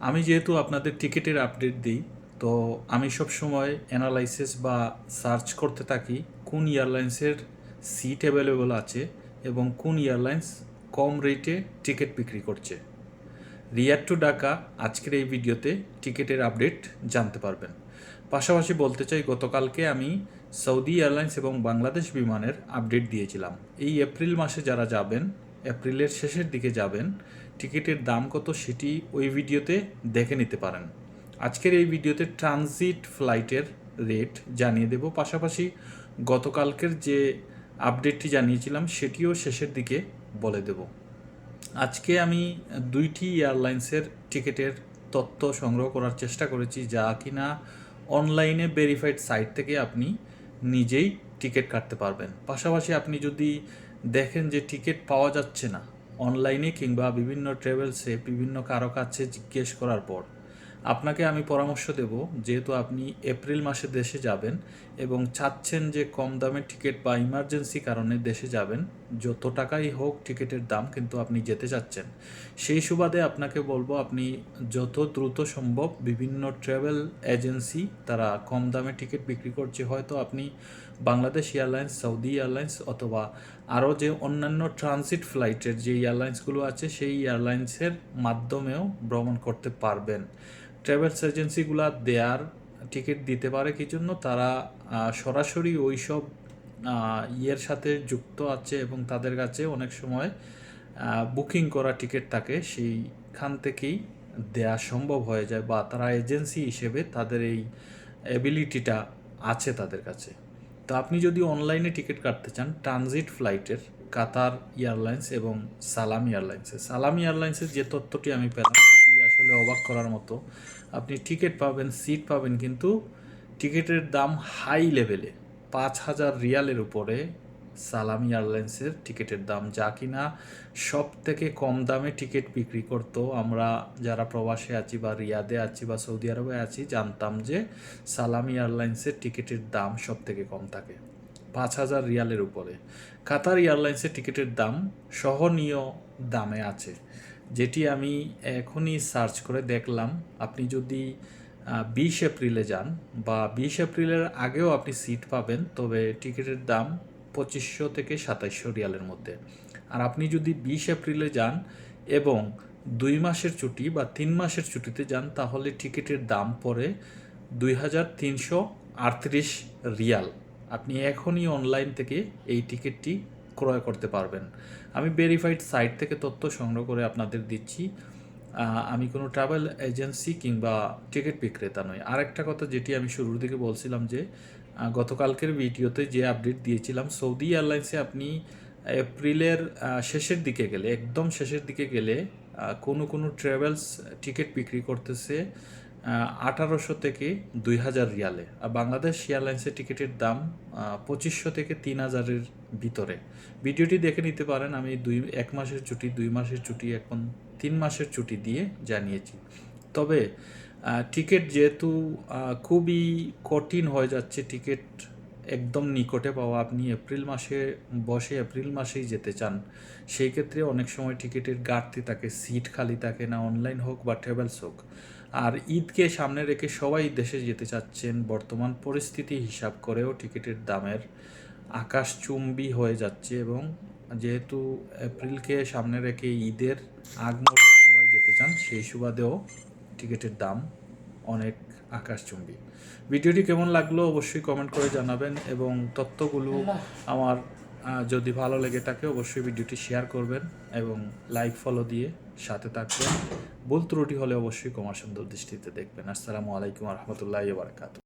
আমি যেহেতু আপনাদের টিকিটের আপডেট দিই, তো আমি সব সময় অ্যানালাইসিস বা সার্চ করতে থাকি কোন এয়ারলাইন্সের সিট অ্যাভেলেবল আছে এবং কোন এয়ারলাইন্স কম রেটে টিকিট বিক্রি করছে। রিয়াদ টু ঢাকা আজকের এই ভিডিওতে টিকিটের আপডেট জানতে পারবেন। পাশাপাশি বলতে চাই, গতকালকে আমি সৌদি এয়ারলাইন্স এবং বাংলাদেশ বিমানের আপডেট দিয়েছিলাম। এই এপ্রিল মাসে যারা যাবেন, এপ্রিলের শেষের দিকে যাবেন, টিকিটের দাম কত সেটি ওই ভিডিওতে দেখে নিতে পারেন। আজকের এই ভিডিওতে ট্রানজিট ফ্লাইটের রেট জানিয়ে দেব, পাশাপাশি গতকালকের যে আপডেটটি জানিয়েছিলাম সেটিও শেষের দিকে বলে দেব। আজকে আমি দুইটি এয়ারলাইন্সের টিকিটের তথ্য সংগ্রহ করার চেষ্টা করেছি, যা কিনা অনলাইনে ভেরিফাইড সাইট থেকে আপনি নিজেই টিকিট কাটতে পারবেন। পাশাপাশি আপনি যদি দেখেন যে টিকিট পাওয়া যাচ্ছে না অনলাইনে কিংবা বিভিন্ন ট্রাভেলসে বিভিন্ন কারো কাছে জিজ্ঞেস করার পর, আপনাকে আমি পরামর্শ দেব, যেহেতু আপনি এপ্রিল মাসে দেশে যাবেন এবং চাচ্ছেন যে কম দামের টিকিট বা ইমার্জেন্সি কারণে দেশে যাবেন, যত টাকাই হোক টিকিটের দাম, কিন্তু আপনি যেতে চাচ্ছেন, সেই সুবাদে আপনাকে বলবো আপনি যত দ্রুত সম্ভব বিভিন্ন ট্রাভেল এজেন্সি তারা কম দামে টিকিট বিক্রি করছে, হয়তো আপনি বাংলাদেশ এয়ারলাইন্স, সৌদি এয়ারলাইন্স অথবা আরও যে অন্যান্য ট্রানজিট ফ্লাইটের যে এয়ারলাইন্সগুলো আছে সেই এয়ারলাইন্সের মাধ্যমেও ভ্রমণ করতে পারবেন। ট্রাভেলস এজেন্সিগুলো দেয়ার টিকিট দিতে পারে কি জন্য, তারা সরাসরি ওই সব ইয়ের সাথে যুক্ত আছে এবং তাদের কাছে অনেক সময় বুকিং করা টিকিট থাকে, সেইখান থেকেই দেয়া সম্ভব হয়ে যায়, বা তারা এজেন্সি হিসেবে তাদের এই অ্যাবিলিটিটা আছে তাদের কাছে। তো আপনি যদি অনলাইনে টিকিট কাটতে চান ট্রানজিট ফ্লাইটের, কাতার এয়ারলাইন্স এবং সালাম এয়ারলাইন্সের যে তথ্যটি আমি পেলাম সেটি আসলে অবাক করার মতো। আপনি টিকিট পাবেন, সিট পাবেন, কিন্তু টিকিটের দাম হাই লেভেলে, 5,000 রিয়ালের উপরে সালাম এয়ারলাইন্সের টিকিটের দাম, যা কিনা সব থেকে কম দামে টিকিট বিক্রি করতো। আমরা যারা প্রবাসে আছি বা রিয়াদে আছি বা সৌদি আরবে আছি জানতাম যে সালাম এয়ারলাইন্সের টিকিটের দাম সব থেকে কম থাকে, 5,000 রিয়ালের উপরে। কাতার এয়ারলাইন্সের টিকিটের দাম সহনীয় দামে আছে, যেটি আমি এখনই সার্চ করে দেখলাম। আপনি যদি 20 এপ্রিলে যান বা 20 এপ্রিলের আগেও আপনি সিট পাবেন, তবে টিকিটের দাম 2500 থেকে 2700 রিয়ালের মধ্যে। আর আপনি যদি 20 এপ্রিলে যান এবং 2 মাসের ছুটি বা 3 মাসের ছুটিতে যান, তাহলে টিকিটের দাম পড়ে 2338 রিয়াল। আপনি এখনই অনলাইন থেকে এই টিকিটটি ক্রয় করতে পারবেন। আমি ভেরিফাইড সাইট থেকে তথ্য সংগ্রহ করে আপনাদের দিচ্ছি, আমি কোনো ট্রাভেল এজেন্সি কিংবা টিকিট বিক্রেতা নই। আরেকটা কথা যেটি আমি শুরুর দিকে বলছিলাম যে গতকালকের ভিডিওতে যে আপডেট দিয়েছিলাম, সৌদি এয়ারলাইন্সে আপনি এপ্রিলের শেষের দিকে গেলে, একদম শেষের দিকে গেলে কোনো ট্রাভেলস টিকিট বিক্রি করতেছে 1800 থেকে 2000 রিয়ালে। আর বাংলাদেশ এয়ারলাইন্সের টিকিটের দাম 2500 থেকে 3000-এর ভিতরে। ভিডিওটি দেখে নিতে পারেন, আমি 1 মাসের ছুটি, 2 মাসের ছুটি, এখন 3 মাসের ছুটি দিয়ে জানিয়েছি। তবে টিকিট যেহেতু খুবই কঠিন হয়ে যাচ্ছে টিকিট একদম নিকটে পাওয়া, আপনি এপ্রিল মাসে বসে এপ্রিল মাসেই যেতে চান, সেই ক্ষেত্রে অনেক সময় টিকিটের ঘাটতি থাকে, সিট খালি থাকে না, অনলাইন হোক বা ট্রাভেলস হোক। আর ঈদকে সামনে রেখে সবাই দেশে যেতে চাচ্ছেন, বর্তমান পরিস্থিতি হিসাব করেও টিকিটের দামের আকাশচুম্বী হয়ে যাচ্ছে, এবং যেহেতু এপ্রিলকে সামনে রেখে ঈদের আগ মুহূর্তে সবাই যেতে চান, সেই সুবাদেও টিকিটের দাম অনেক আকাশচুম্বী। ভিডিওটি কেমন লাগলো অবশ্যই কমেন্ট করে জানাবেন, এবং তথ্যগুলো আমার যদি ভালো লেগে থাকে অবশ্যই ভিডিওটি শেয়ার করবেন এবং লাইক ফলো দিয়ে সাথে থাকবেন। ভুল ত্রুটি হলে অবশ্যই ক্ষমা সুন্দর দৃষ্টিতে দেখবেন। আসসালামু আলাইকুম রহমতুল্লাহি ওয়া বারাকাতুহু।